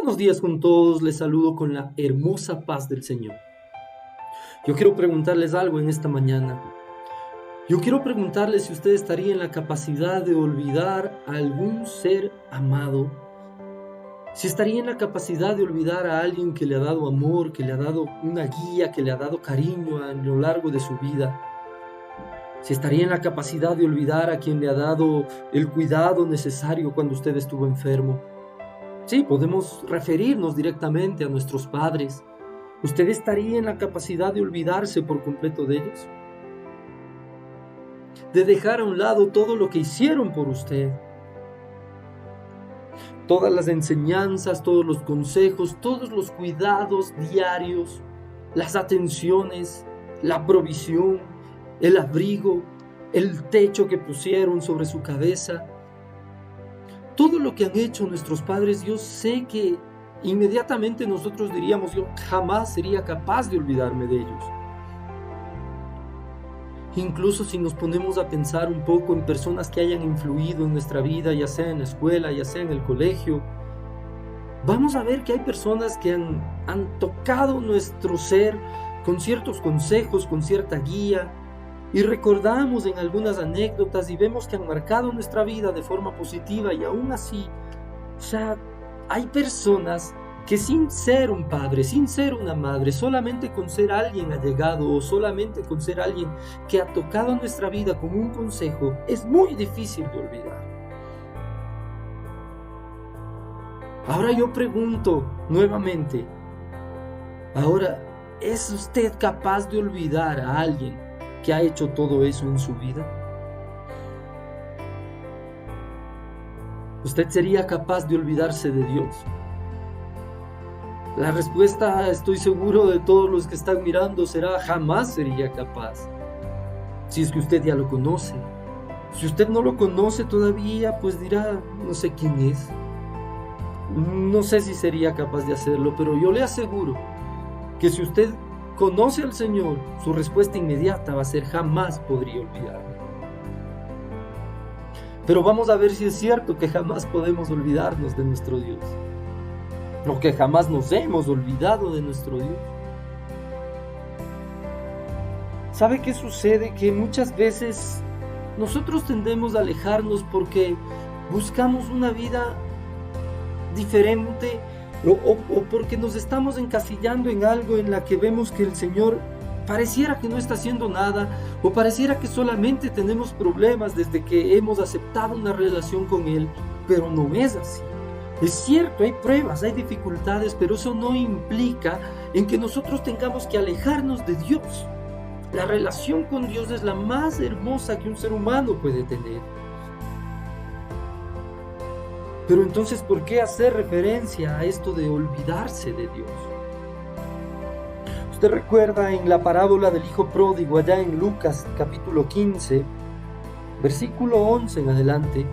Buenos días con todos, les saludo con la hermosa paz del Señor. Yo quiero preguntarles algo en esta mañana. Yo quiero preguntarles si usted estaría en la capacidad de olvidar a algún ser amado, si estaría en la capacidad de olvidar a alguien que le ha dado amor, que le ha dado una guía, que le ha dado cariño a lo largo de su vida, si estaría en la capacidad de olvidar a quien le ha dado el cuidado necesario cuando usted estuvo enfermo. Sí, podemos referirnos directamente a nuestros padres. ¿Usted estaría en la capacidad de olvidarse por completo de ellos? De dejar a un lado todo lo que hicieron por usted. Todas las enseñanzas, todos los consejos, todos los cuidados diarios, las atenciones, la provisión, el abrigo, el techo que pusieron sobre su cabeza. Todo lo que han hecho nuestros padres, yo sé que inmediatamente nosotros diríamos, yo jamás sería capaz de olvidarme de ellos. Incluso si nos ponemos a pensar un poco en personas que hayan influido en nuestra vida, ya sea en la escuela, ya sea en el colegio, vamos a ver que hay personas que han tocado nuestro ser con ciertos consejos, con cierta guía, y recordamos en algunas anécdotas y vemos que han marcado nuestra vida de forma positiva, y aún así, ya hay personas que sin ser un padre, sin ser una madre, solamente con ser alguien allegado o solamente con ser alguien que ha tocado nuestra vida con un consejo, es muy difícil de olvidar. Ahora yo pregunto nuevamente, ahora, ¿es usted capaz de olvidar a alguien que ha hecho todo eso en su vida? ¿Usted sería capaz de olvidarse de Dios? La respuesta, estoy seguro, de todos los que están mirando será: jamás sería capaz. Si es que usted ya lo conoce. Si usted no lo conoce todavía, pues dirá, no sé quién es. No sé si sería capaz de hacerlo, pero yo le aseguro que si usted conoce al Señor, su respuesta inmediata va a ser: jamás podría olvidarme. Pero vamos a ver si es cierto que jamás podemos olvidarnos de nuestro Dios. O que jamás nos hemos olvidado de nuestro Dios. ¿Sabe qué sucede? Que muchas veces nosotros tendemos a alejarnos porque buscamos una vida diferente o porque nos estamos encasillando en algo en la que vemos que el Señor pareciera que no está haciendo nada, o pareciera que solamente tenemos problemas desde que hemos aceptado una relación con Él, pero no es así. Es cierto, hay pruebas, hay dificultades, pero eso no implica en que nosotros tengamos que alejarnos de Dios. La relación con Dios es la más hermosa que un ser humano puede tener. Pero entonces, ¿por qué hacer referencia a esto de olvidarse de Dios? Usted recuerda en la parábola del hijo pródigo, allá en Lucas capítulo 15, versículo 11 en adelante,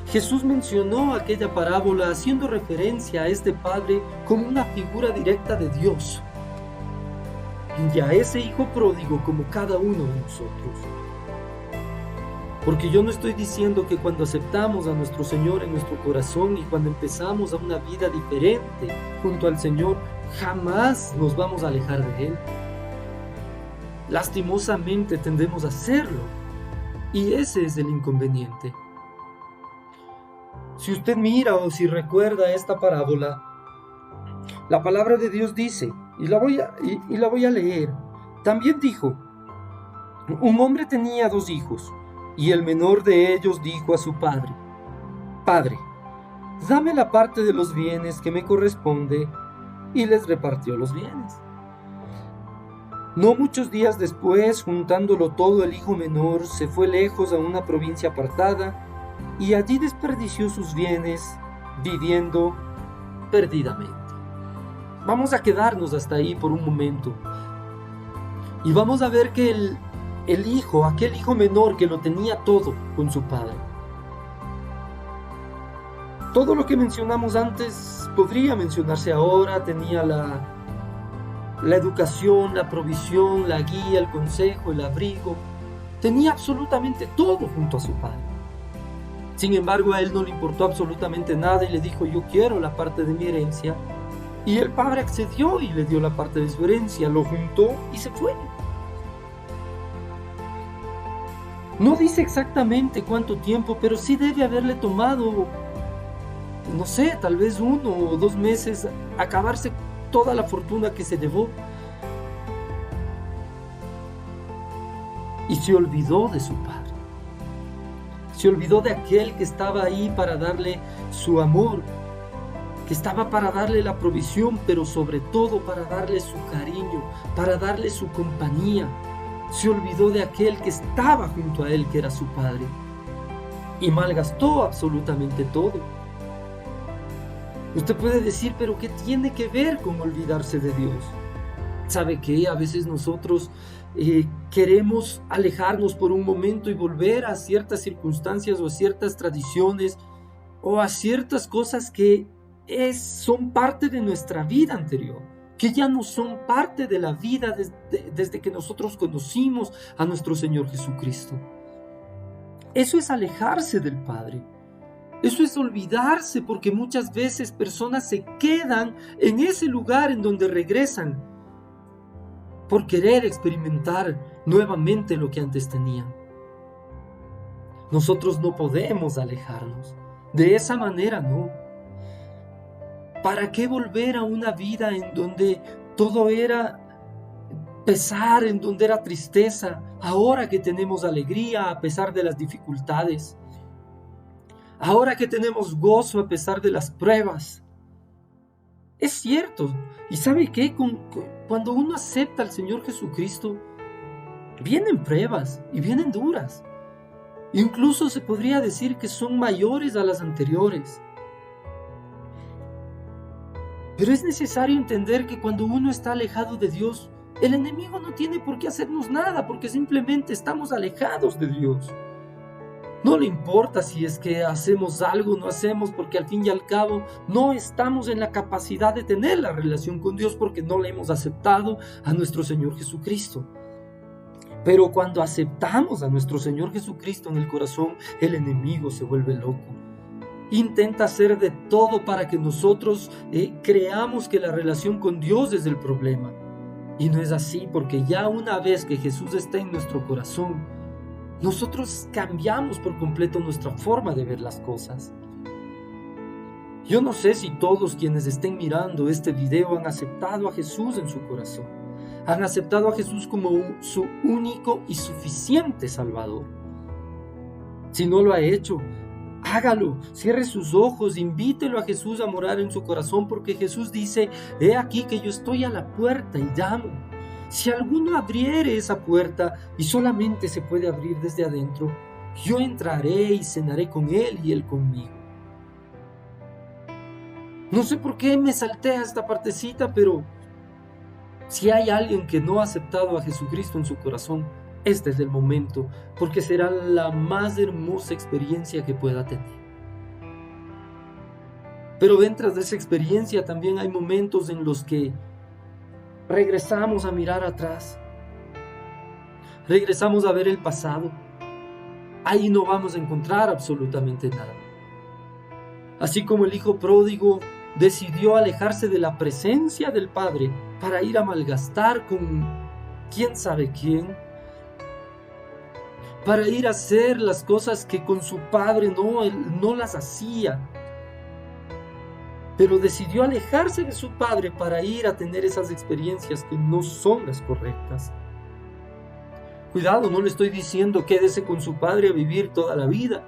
Jesús mencionó aquella parábola haciendo referencia a este padre como una figura directa de Dios y a ese hijo pródigo como cada uno de nosotros. Porque yo no estoy diciendo que cuando aceptamos a nuestro Señor en nuestro corazón y cuando empezamos a una vida diferente junto al Señor, jamás nos vamos a alejar de Él. Lastimosamente tendemos a hacerlo, y ese es el inconveniente. Si usted mira o si recuerda esta parábola, la palabra de Dios dice, y la voy a leer. También dijo: un hombre tenía 2 hijos, y el menor de ellos dijo a su padre: Padre, dame la parte de los bienes que me corresponde, y les repartió los bienes. No muchos días después, juntándolo todo, el hijo menor se fue lejos a una provincia apartada, y allí desperdició sus bienes, viviendo perdidamente. Vamos a quedarnos hasta ahí por un momento, y vamos a ver que aquel hijo menor que lo tenía todo con su padre, todo lo que mencionamos antes podría mencionarse ahora. Tenía la educación, la provisión, la guía, el consejo, el abrigo. Tenía absolutamente todo junto a su padre. Sin embargo, a él no le importó absolutamente nada y le dijo: yo quiero la parte de mi herencia. Y el padre accedió y le dio la parte de su herencia, lo juntó y se fue. No dice exactamente cuánto tiempo, pero sí debe haberle tomado, no sé, tal vez 1 o 2 meses, acabarse toda la fortuna que se llevó. Y se olvidó de su padre. Se olvidó de aquel que estaba ahí para darle su amor, que estaba para darle la provisión, pero sobre todo para darle su cariño, para darle su compañía. Se olvidó de aquel que estaba junto a él, que era su padre, y malgastó absolutamente todo. Usted puede decir: pero ¿qué tiene que ver con olvidarse de Dios? ¿Sabe qué? A veces nosotros queremos alejarnos por un momento y volver a ciertas circunstancias o a ciertas tradiciones o a ciertas cosas que son parte de nuestra vida anterior, que ya no son parte de la vida desde que nosotros conocimos a nuestro Señor Jesucristo. Eso es alejarse del Padre. Eso es olvidarse, porque muchas veces personas se quedan en ese lugar en donde regresan por querer experimentar nuevamente lo que antes tenían. Nosotros no podemos alejarnos. De esa manera no. ¿Para qué volver a una vida en donde todo era pesar, en donde era tristeza, ahora que tenemos alegría a pesar de las dificultades? Ahora que tenemos gozo a pesar de las pruebas. Es cierto. ¿Y sabe qué? Cuando uno acepta al Señor Jesucristo, vienen pruebas y vienen duras. Incluso se podría decir que son mayores a las anteriores. Pero es necesario entender que cuando uno está alejado de Dios, el enemigo no tiene por qué hacernos nada, porque simplemente estamos alejados de Dios. No le importa si es que hacemos algo o no hacemos, porque al fin y al cabo no estamos en la capacidad de tener la relación con Dios porque no le hemos aceptado a nuestro Señor Jesucristo. Pero cuando aceptamos a nuestro Señor Jesucristo en el corazón, el enemigo se vuelve loco. Intenta hacer de todo para que nosotros creamos que la relación con Dios es el problema. Y no es así, porque ya una vez que Jesús está en nuestro corazón, nosotros cambiamos por completo nuestra forma de ver las cosas. Yo no sé si todos quienes estén mirando este video han aceptado a Jesús en su corazón. Han aceptado a Jesús como su único y suficiente Salvador. Si no lo ha hecho, hágalo, cierre sus ojos, invítelo a Jesús a morar en su corazón, porque Jesús dice: he aquí que yo estoy a la puerta y llamo. Si alguno abriere esa puerta, y solamente se puede abrir desde adentro, yo entraré y cenaré con él y él conmigo. No sé por qué me salté a esta partecita, pero si hay alguien que no ha aceptado a Jesucristo en su corazón, este es el momento, porque será la más hermosa experiencia que pueda tener. Pero dentro de esa experiencia también hay momentos en los que regresamos a mirar atrás, regresamos a ver el pasado. Ahí no vamos a encontrar absolutamente nada. Así como el hijo pródigo decidió alejarse de la presencia del Padre para ir a malgastar con quién sabe quién, para ir a hacer las cosas que con su padre él no las hacía, pero decidió alejarse de su padre para ir a tener esas experiencias que no son las correctas. Cuidado, no le estoy diciendo quédese con su padre a vivir toda la vida.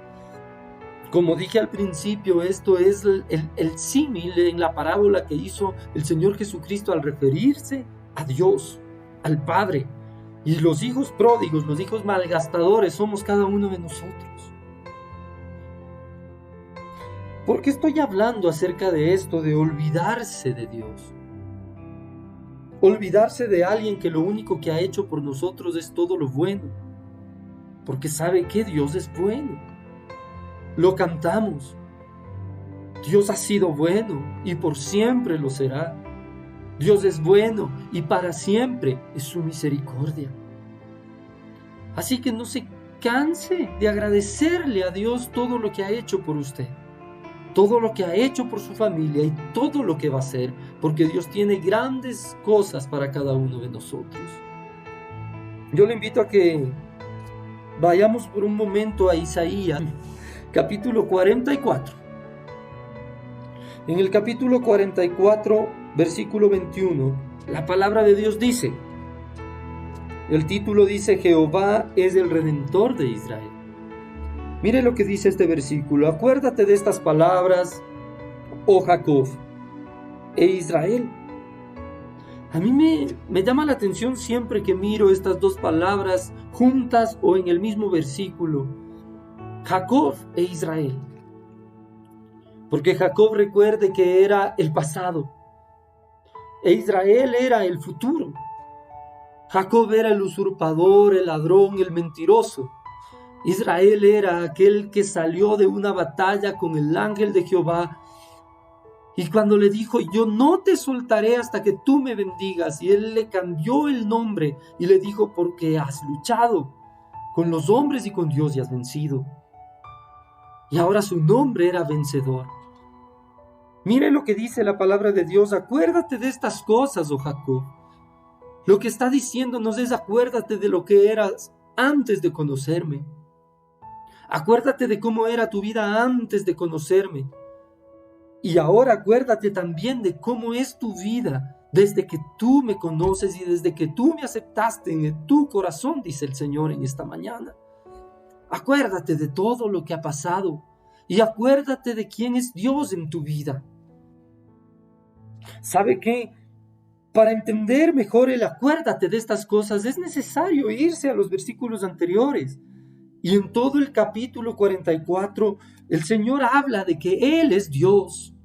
Como dije al principio, esto es el símil en la parábola que hizo el Señor Jesucristo al referirse a Dios, al Padre. Y los hijos pródigos, los hijos malgastadores, somos cada uno de nosotros. ¿Por qué estoy hablando acerca de esto, de olvidarse de Dios? Olvidarse de alguien que lo único que ha hecho por nosotros es todo lo bueno. Porque sabe que Dios es bueno. Lo cantamos. Dios ha sido bueno y por siempre lo será. Dios es bueno y para siempre es su misericordia. Así que no se canse de agradecerle a Dios todo lo que ha hecho por usted, todo lo que ha hecho por su familia y todo lo que va a hacer, porque Dios tiene grandes cosas para cada uno de nosotros. Yo le invito a que vayamos por un momento a Isaías, capítulo 44. En el capítulo 44, versículo 21, la palabra de Dios dice, el título dice, Jehová es el Redentor de Israel. Mire lo que dice este versículo. Acuérdate de estas palabras, oh Jacob e Israel. A mí me llama la atención siempre que miro estas dos palabras juntas o en el mismo versículo. Jacob e Israel. Porque Jacob, recuerde que era el pasado e Israel era el futuro. Jacob era el usurpador, el ladrón, el mentiroso. Israel era aquel que salió de una batalla con el ángel de Jehová y cuando le dijo, yo no te soltaré hasta que tú me bendigas, y él le cambió el nombre y le dijo, porque has luchado con los hombres y con Dios y has vencido. Y ahora su nombre era vencedor. Mire lo que dice la palabra de Dios, acuérdate de estas cosas, oh Jacob. Lo que está diciéndonos es, acuérdate de lo que eras antes de conocerme. Acuérdate de cómo era tu vida antes de conocerme. Y ahora acuérdate también de cómo es tu vida desde que tú me conoces y desde que tú me aceptaste en tu corazón, dice el Señor en esta mañana. Acuérdate de todo lo que ha pasado y acuérdate de quién es Dios en tu vida. ¿Sabe qué? Para entender mejor el acuérdate de estas cosas es necesario irse a los versículos anteriores. Y en todo el capítulo 44, el Señor habla de que Él es Dios,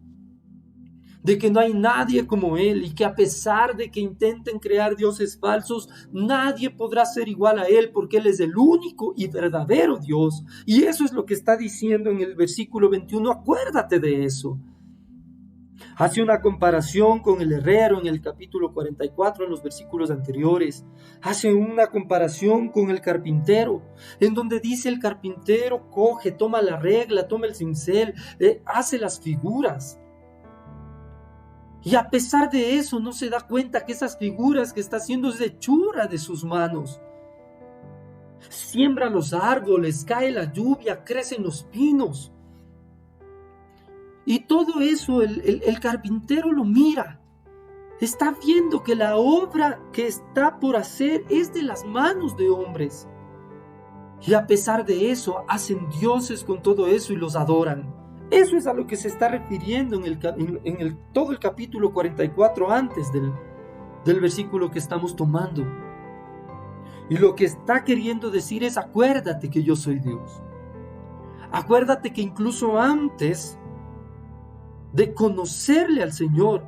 de que no hay nadie como Él y que a pesar de que intenten crear dioses falsos, nadie podrá ser igual a Él porque Él es el único y verdadero Dios. Y eso es lo que está diciendo en el versículo 21, acuérdate de eso. Hace una comparación con el herrero en el capítulo 44, en los versículos anteriores. Hace una comparación con el carpintero, en donde dice el carpintero coge, toma la regla, toma el cincel, hace las figuras. Y a pesar de eso no se da cuenta que esas figuras que está haciendo es hechura de sus manos. Siembra los árboles, cae la lluvia, crecen los pinos. Y todo eso el carpintero lo mira. Está viendo que la obra que está por hacer es de las manos de hombres. Y a pesar de eso, hacen dioses con todo eso y los adoran. Eso es a lo que se está refiriendo en todo el capítulo 44 antes del versículo que estamos tomando. Y lo que está queriendo decir es, acuérdate que yo soy Dios. Acuérdate que incluso antes de conocerle al Señor,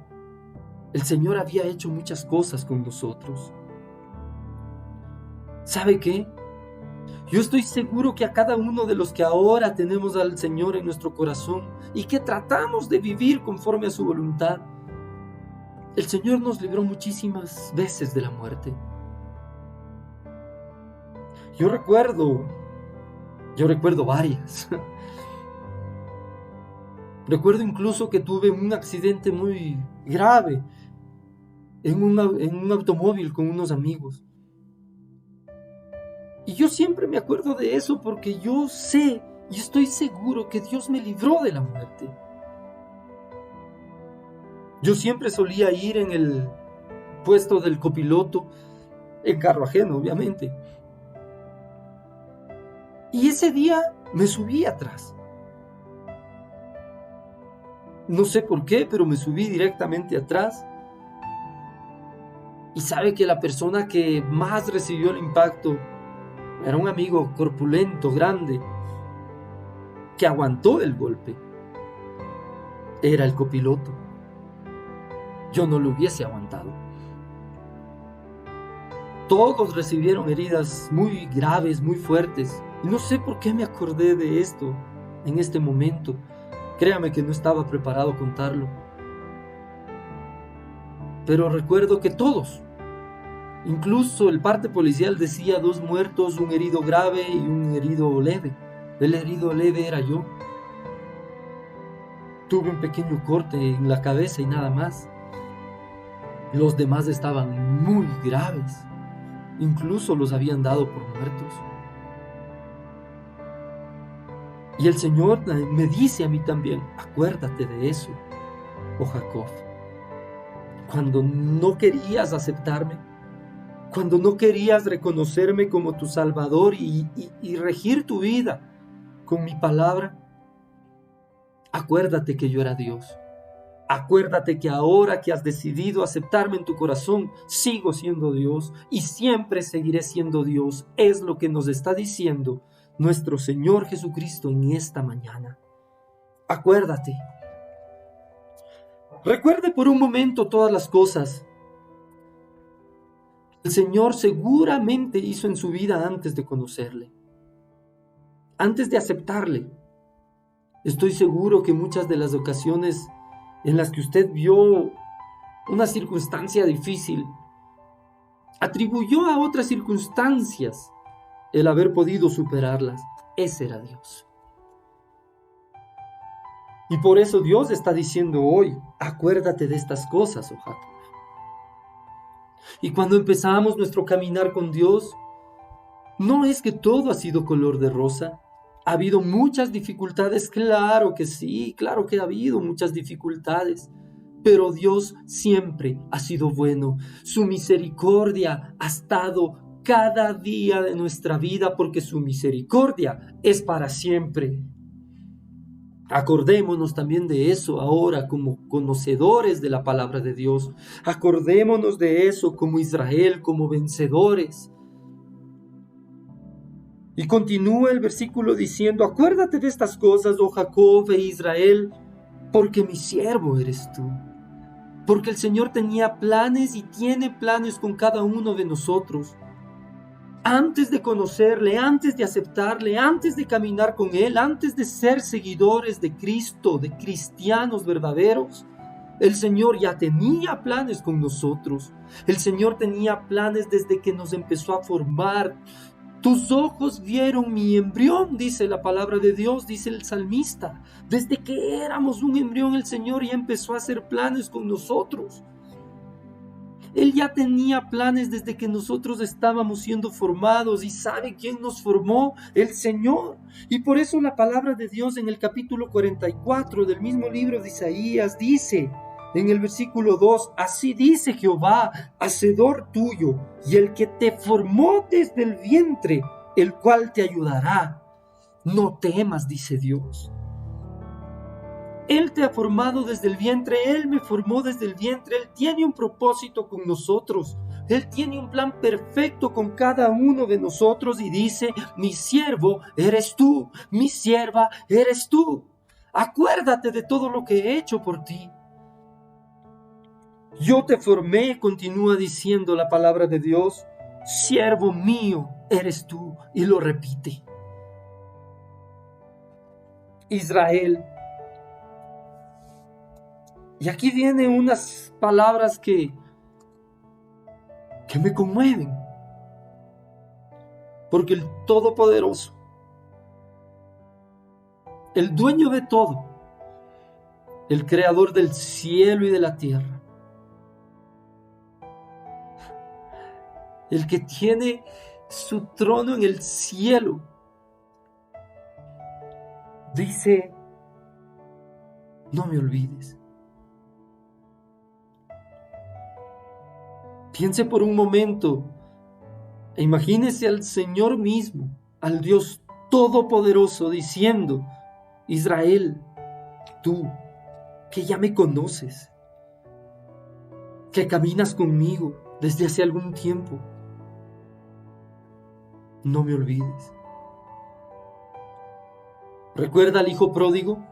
el Señor había hecho muchas cosas con nosotros. ¿Sabe qué? Yo estoy seguro que a cada uno de los que ahora tenemos al Señor en nuestro corazón y que tratamos de vivir conforme a su voluntad, el Señor nos libró muchísimas veces de la muerte. Yo recuerdo varias. Recuerdo incluso que tuve un accidente muy grave en un automóvil con unos amigos. Y yo siempre me acuerdo de eso porque yo sé y estoy seguro que Dios me libró de la muerte. Yo siempre solía ir en el puesto del copiloto, en carro ajeno, obviamente. Y ese día me subí atrás. No sé por qué, pero me subí directamente atrás. Y sabe que la persona que más recibió el impacto era un amigo corpulento, grande, que aguantó el golpe. Era el copiloto. Yo no lo hubiese aguantado. Todos recibieron heridas muy graves, muy fuertes. Y no sé por qué me acordé de esto en este momento. Créame que no estaba preparado a contarlo. Pero recuerdo que todos Incluso el parte policial decía 2 muertos, un herido grave y un herido leve. El herido leve era yo. Tuve un pequeño corte en la cabeza y nada más. Los demás estaban muy graves. Incluso los habían dado por muertos. Y el Señor me dice a mí también, acuérdate de eso, oh Jacob. Cuando no querías aceptarme, cuando no querías reconocerme como tu Salvador y regir tu vida con mi palabra, acuérdate que yo era Dios. Acuérdate que ahora que has decidido aceptarme en tu corazón, sigo siendo Dios y siempre seguiré siendo Dios. Es lo que nos está diciendo nuestro Señor Jesucristo en esta mañana. Acuérdate. Recuerde por un momento todas las cosas que el Señor seguramente hizo en su vida antes de conocerle, antes de aceptarle. Estoy seguro que muchas de las ocasiones en las que usted vio una circunstancia difícil, atribuyó a otras circunstancias el haber podido superarlas. Ese era Dios. Y por eso Dios está diciendo hoy, acuérdate de estas cosas, oh Jacob. Y cuando empezamos nuestro caminar con Dios, no es que todo ha sido color de rosa. ¿Ha habido muchas dificultades? Claro que sí, claro que ha habido muchas dificultades. Pero Dios siempre ha sido bueno. Su misericordia ha estado cada día de nuestra vida porque su misericordia es para siempre. Acordémonos también de eso ahora como conocedores de la palabra de Dios. Acordémonos de eso como Israel, como vencedores. Y continúa el versículo diciendo, acuérdate de estas cosas, oh Jacob e Israel, porque mi siervo eres tú. Porque el Señor tenía planes y tiene planes con cada uno de nosotros. Antes de conocerle, antes de aceptarle, antes de caminar con Él, antes de ser seguidores de Cristo, de cristianos verdaderos, el Señor ya tenía planes con nosotros. El Señor tenía planes desde que nos empezó a formar. Tus ojos vieron mi embrión, dice la palabra de Dios, dice el salmista. Desde que éramos un embrión, el Señor ya empezó a hacer planes con nosotros. Él ya tenía planes desde que nosotros estábamos siendo formados. ¿Y sabe quién nos formó? El Señor. Y por eso la palabra de Dios en el capítulo 44 del mismo libro de Isaías dice, en el versículo 2, así dice Jehová, hacedor tuyo, y el que te formó desde el vientre, el cual te ayudará. No temas, dice Dios. Él te ha formado desde el vientre, Él me formó desde el vientre, Él tiene un propósito con nosotros, Él tiene un plan perfecto con cada uno de nosotros y dice, mi siervo eres tú, mi sierva eres tú. Acuérdate de todo lo que he hecho por ti. Yo te formé, continúa diciendo la palabra de Dios, siervo mío eres tú, y lo repite. Israel. Y aquí vienen unas palabras que me conmueven. Porque el Todopoderoso, el dueño de todo, el creador del cielo y de la tierra, el que tiene su trono en el cielo, dice, no me olvides. Piense por un momento e imagínese al Señor mismo, al Dios Todopoderoso, diciendo, Israel, tú que ya me conoces, que caminas conmigo desde hace algún tiempo, no me olvides. ¿Recuerda al hijo pródigo?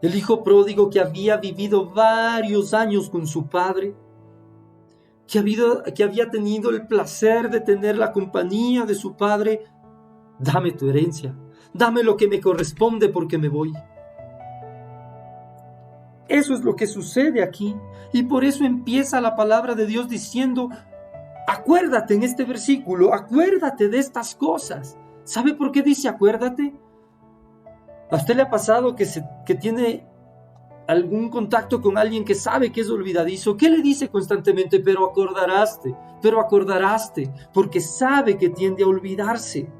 El hijo pródigo que había vivido varios años con su padre, que había tenido el placer de tener la compañía de su padre. Dame tu herencia, dame lo que me corresponde porque me voy. Eso es lo que sucede aquí. Y por eso empieza la palabra de Dios diciendo, acuérdate en este versículo, acuérdate de estas cosas. ¿Sabe por qué dice acuérdate? ¿A usted le ha pasado que tiene algún contacto con alguien que sabe que es olvidadizo? ¿Qué le dice constantemente? Pero acordaráste, porque sabe que tiende a olvidarse.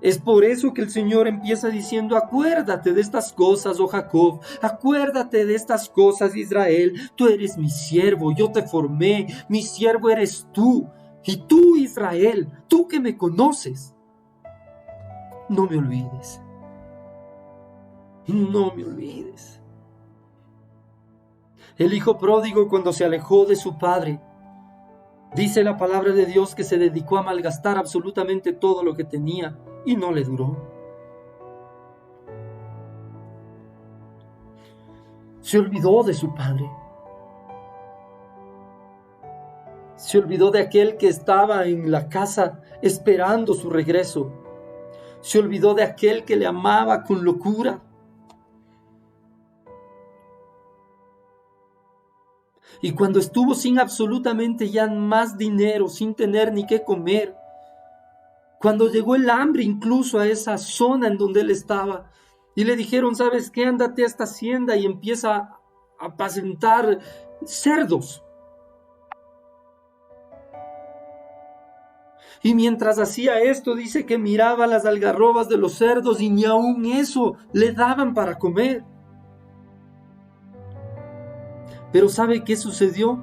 Es por eso que el Señor empieza diciendo, acuérdate de estas cosas, oh Jacob, acuérdate de estas cosas, Israel, tú eres mi siervo, yo te formé, mi siervo eres tú, y tú, Israel, tú que me conoces, no me olvides, no me olvides. El hijo pródigo, cuando se alejó de su padre, dice la palabra de Dios que se dedicó a malgastar absolutamente todo lo que tenía y no le duró. Se olvidó de su padre. Se olvidó de aquel que estaba en la casa esperando su regreso. Se olvidó de aquel que le amaba con locura. Y cuando estuvo sin absolutamente ya más dinero, sin tener ni qué comer, cuando llegó el hambre incluso a esa zona en donde él estaba, y le dijeron, ¿sabes qué? Ándate a esta hacienda y empieza a apacentar cerdos. Y mientras hacía esto, dice que miraba las algarrobas de los cerdos y ni aun eso le daban para comer. Pero ¿sabe qué sucedió?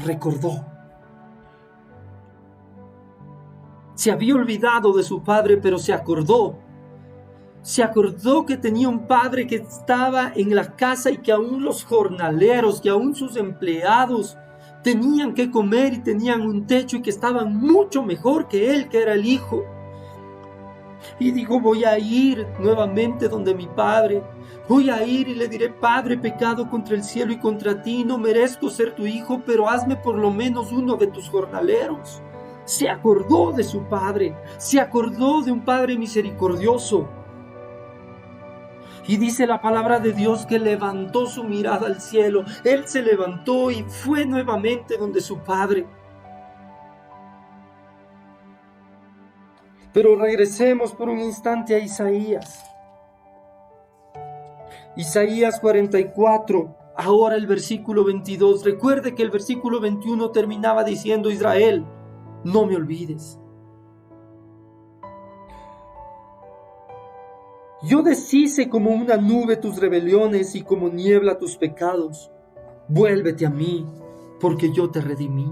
Recordó. Se había olvidado de su padre, pero se acordó. Se acordó que tenía un padre que estaba en la casa y que aún los jornaleros, que aún sus empleados tenían que comer y tenían un techo y que estaban mucho mejor que él, que era el hijo. Y dijo, voy a ir nuevamente donde mi padre. Voy a ir y le diré, Padre, he pecado contra el cielo y contra ti. No merezco ser tu hijo, pero hazme por lo menos uno de tus jornaleros. Se acordó de su padre. Se acordó de un padre misericordioso. Y dice la palabra de Dios que levantó su mirada al cielo. Él se levantó y fue nuevamente donde su padre. Pero regresemos por un instante a Isaías. Isaías 44, ahora el versículo 22. Recuerde que el versículo 21 terminaba diciendo, Israel, no me olvides. Yo deshice como una nube tus rebeliones y como niebla tus pecados. Vuélvete a mí, porque yo te redimí.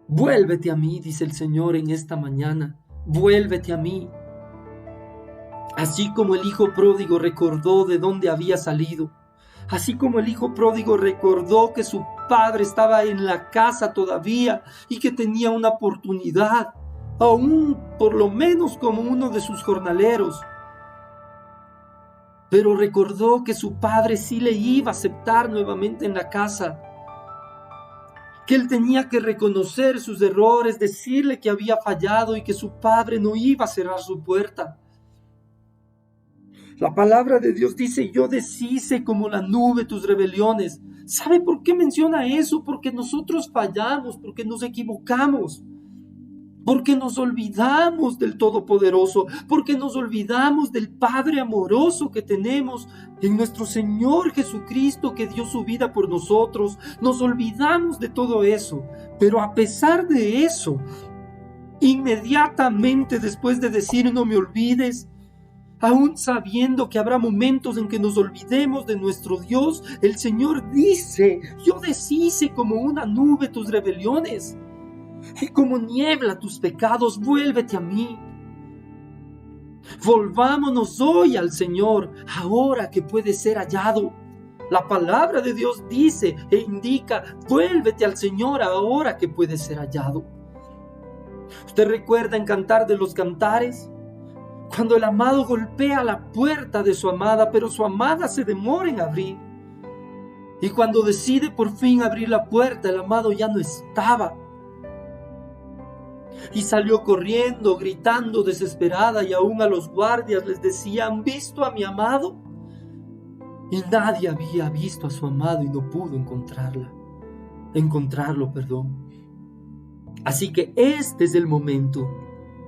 Vuélvete a mí, dice el Señor en esta mañana. Vuélvete a mí. Así como el hijo pródigo recordó de dónde había salido. Así como el hijo pródigo recordó que su padre estaba en la casa todavía y que tenía una oportunidad, aún por lo menos como uno de sus jornaleros. Pero recordó que su padre sí le iba a aceptar nuevamente en la casa. Que él tenía que reconocer sus errores, decirle que había fallado y que su padre no iba a cerrar su puerta. La palabra de Dios dice, yo deshice como la nube tus rebeliones. ¿Sabe por qué menciona eso? Porque nosotros fallamos, porque nos equivocamos. Porque nos olvidamos del Todopoderoso, porque nos olvidamos del Padre amoroso que tenemos en nuestro Señor Jesucristo, que dio su vida por nosotros. Nos olvidamos de todo eso, pero a pesar de eso, inmediatamente después de decir no me olvides, aún sabiendo que habrá momentos en que nos olvidemos de nuestro Dios, el Señor dice, yo deshice como una nube tus rebeliones. Y como niebla tus pecados, vuélvete a mí. Volvámonos hoy al Señor, ahora que puede ser hallado. La palabra de Dios dice e indica, vuélvete al Señor ahora que puede ser hallado. ¿Usted recuerda en Cantar de los Cantares? Cuando el amado golpea la puerta de su amada, pero su amada se demora en abrir. Y cuando decide por fin abrir la puerta, el amado ya no estaba. Y salió corriendo, gritando desesperada, y aún a los guardias les decía: ¿han visto a mi amado? Y nadie había visto a su amado y no pudo encontrarlo, perdón. Así que este es el momento.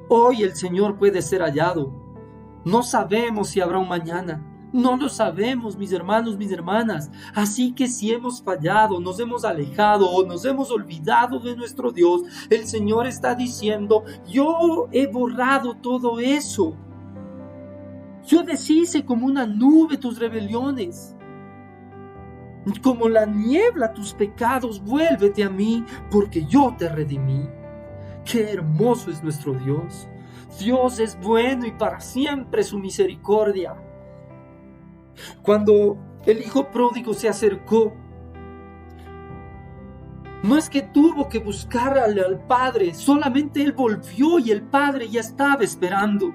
Hoy el Señor puede ser hallado. No sabemos si habrá un mañana. No lo sabemos, mis hermanos, mis hermanas. Así que si hemos fallado, nos hemos alejado o nos hemos olvidado de nuestro Dios, el Señor está diciendo: yo he borrado todo eso. Yo deshice como una nube tus rebeliones, como la niebla tus pecados. Vuélvete a mí, porque yo te redimí. Qué hermoso es nuestro Dios. Dios es bueno y para siempre su misericordia. Cuando el hijo pródigo se acercó, no es que tuvo que buscarle al padre, solamente él volvió y el padre ya estaba esperando.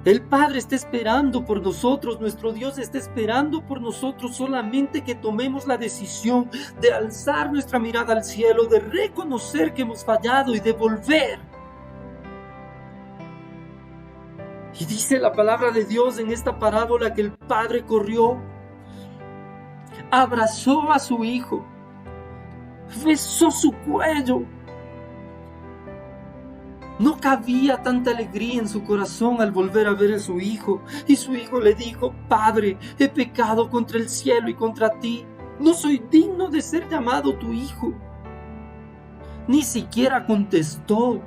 El Padre está esperando por nosotros, nuestro Dios está esperando por nosotros, solamente que tomemos la decisión de alzar nuestra mirada al cielo, de reconocer que hemos fallado y de volver. Y dice la palabra de Dios en esta parábola que el Padre corrió, abrazó a su hijo, besó su cuello. No cabía tanta alegría en su corazón al volver a ver a su hijo. Y su hijo le dijo: Padre, he pecado contra el cielo y contra ti. No soy digno de ser llamado tu hijo. Ni siquiera contestó.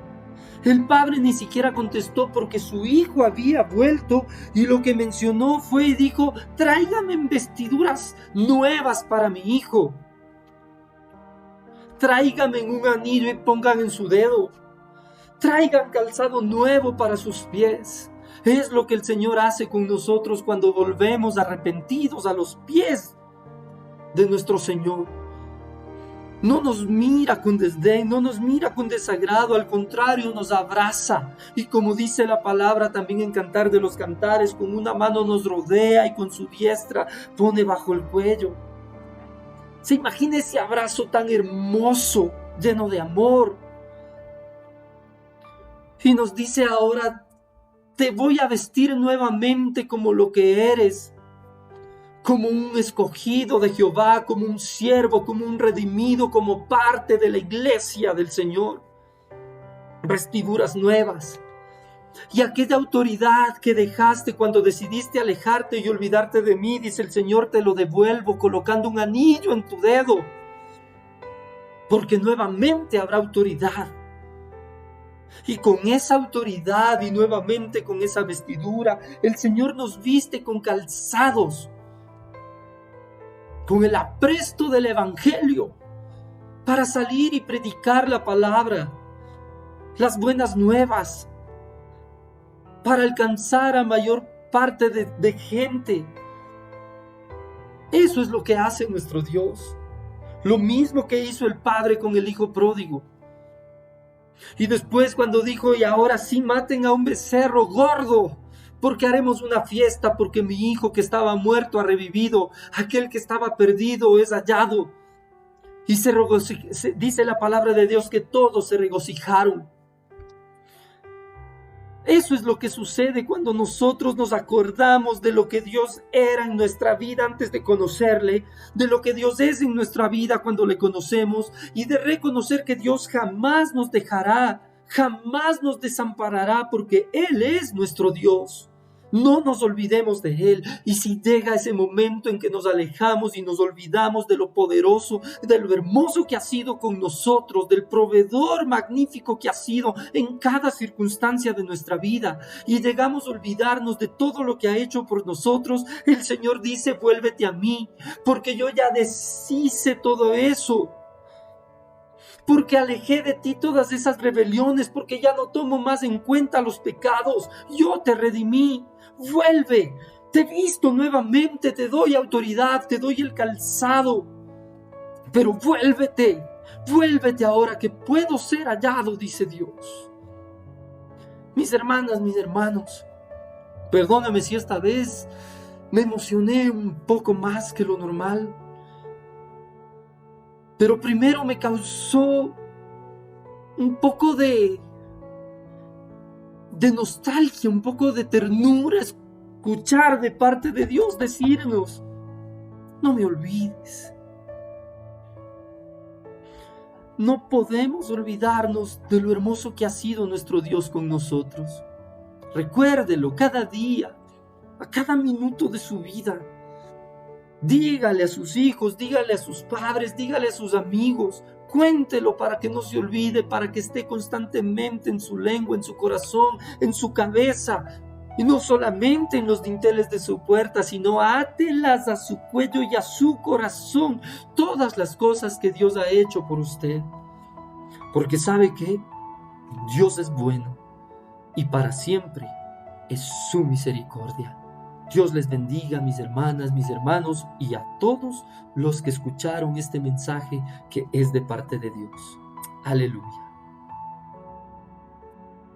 El padre ni siquiera contestó porque su hijo había vuelto, y lo que mencionó fue y dijo: tráigame vestiduras nuevas para mi hijo. Tráigame un anillo y pongan en su dedo. Traigan calzado nuevo para sus pies. Es lo que el Señor hace con nosotros cuando volvemos arrepentidos a los pies de nuestro Señor. No nos mira con desdén, no nos mira con desagrado, al contrario, nos abraza. Y como dice la palabra también en Cantar de los Cantares, con una mano nos rodea y con su diestra pone bajo el cuello. ¿Se imagina ese abrazo tan hermoso, lleno de amor? Y nos dice ahora: te voy a vestir nuevamente como lo que eres, como un escogido de Jehová, como un siervo, como un redimido, como parte de la iglesia del Señor. Vestiduras nuevas. Y aquella autoridad que dejaste cuando decidiste alejarte y olvidarte de mí, dice el Señor, te lo devuelvo colocando un anillo en tu dedo, porque nuevamente habrá autoridad. Y con esa autoridad y nuevamente con esa vestidura, el Señor nos viste con calzados, con el apresto del Evangelio, para salir y predicar la palabra, las buenas nuevas, para alcanzar a mayor parte de gente. Eso es lo que hace nuestro Dios. Lo mismo que hizo el Padre con el Hijo pródigo. Y después cuando dijo: y ahora sí maten a un becerro gordo, porque haremos una fiesta, porque mi hijo que estaba muerto ha revivido, aquel que estaba perdido es hallado. Y dice la palabra de Dios que todos se regocijaron. Eso es lo que sucede cuando nosotros nos acordamos de lo que Dios era en nuestra vida antes de conocerle, de lo que Dios es en nuestra vida cuando le conocemos, y de reconocer que Dios jamás nos dejará, jamás nos desamparará, porque Él es nuestro Dios. No nos olvidemos de Él. Y si llega ese momento en que nos alejamos y nos olvidamos de lo poderoso, de lo hermoso que ha sido con nosotros, del proveedor magnífico que ha sido en cada circunstancia de nuestra vida, y llegamos a olvidarnos de todo lo que ha hecho por nosotros, el Señor dice: vuélvete a mí, porque yo ya deshice todo eso, porque alejé de ti todas esas rebeliones, porque ya no tomo más en cuenta los pecados. Yo te redimí. Vuelve, te visto nuevamente, te doy autoridad, te doy el calzado, pero vuélvete ahora que puedo ser hallado, dice Dios. Mis hermanas, mis hermanos, perdóname si esta vez me emocioné un poco más que lo normal, pero primero me causó un poco de nostalgia, un poco de ternura, escuchar de parte de Dios decirnos: no me olvides. No podemos olvidarnos de lo hermoso que ha sido nuestro Dios con nosotros. Recuérdelo cada día, a cada minuto de su vida. Dígale a sus hijos, dígale a sus padres, dígale a sus amigos. Cuéntelo para que no se olvide, para que esté constantemente en su lengua, en su corazón, en su cabeza. Y no solamente en los dinteles de su puerta, sino átelas a su cuello y a su corazón todas las cosas que Dios ha hecho por usted. Porque ¿sabe qué? Dios es bueno y para siempre es su misericordia. Dios les bendiga, mis hermanas, mis hermanos, y a todos los que escucharon este mensaje que es de parte de Dios. Aleluya.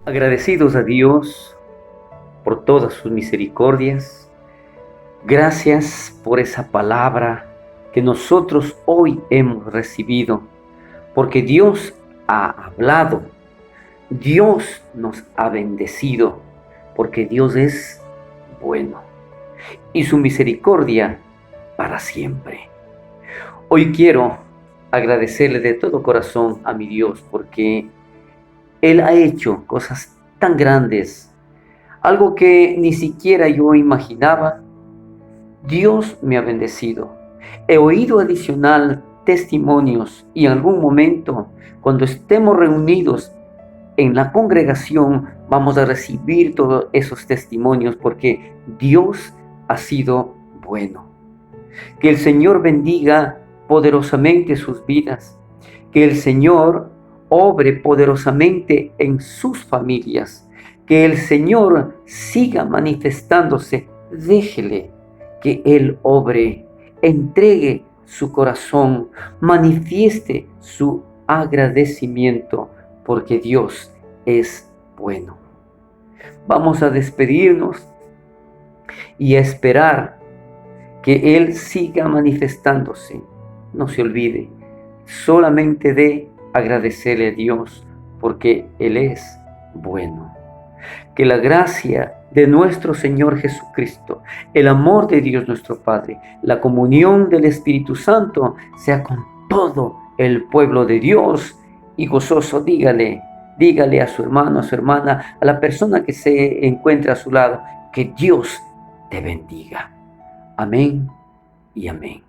Agradecidos a Dios por todas sus misericordias. Gracias por esa palabra que nosotros hoy hemos recibido, porque Dios ha hablado, Dios nos ha bendecido, porque Dios es bueno y su misericordia para siempre. Hoy quiero agradecerle de todo corazón a mi Dios, porque Él ha hecho cosas tan grandes, algo que ni siquiera yo imaginaba. Dios me ha bendecido. He oído adicional testimonios y en algún momento, cuando estemos reunidos en la congregación, vamos a recibir todos esos testimonios, porque Dios ha sido bueno. Que el Señor bendiga poderosamente sus vidas. Que el Señor obre poderosamente en sus familias. Que el Señor siga manifestándose. Déjele que Él obre, entregue su corazón, manifieste su agradecimiento, porque Dios es bueno. Vamos a despedirnos y a esperar que Él siga manifestándose. No se olvide solamente de agradecerle a Dios, porque Él es bueno. Que la gracia de nuestro Señor Jesucristo, el amor de Dios nuestro Padre, la comunión del Espíritu Santo sea con todo el pueblo de Dios. Y gozoso dígale a su hermano, a su hermana, a la persona que se encuentra a su lado, que Dios te bendiga. Amén y amén.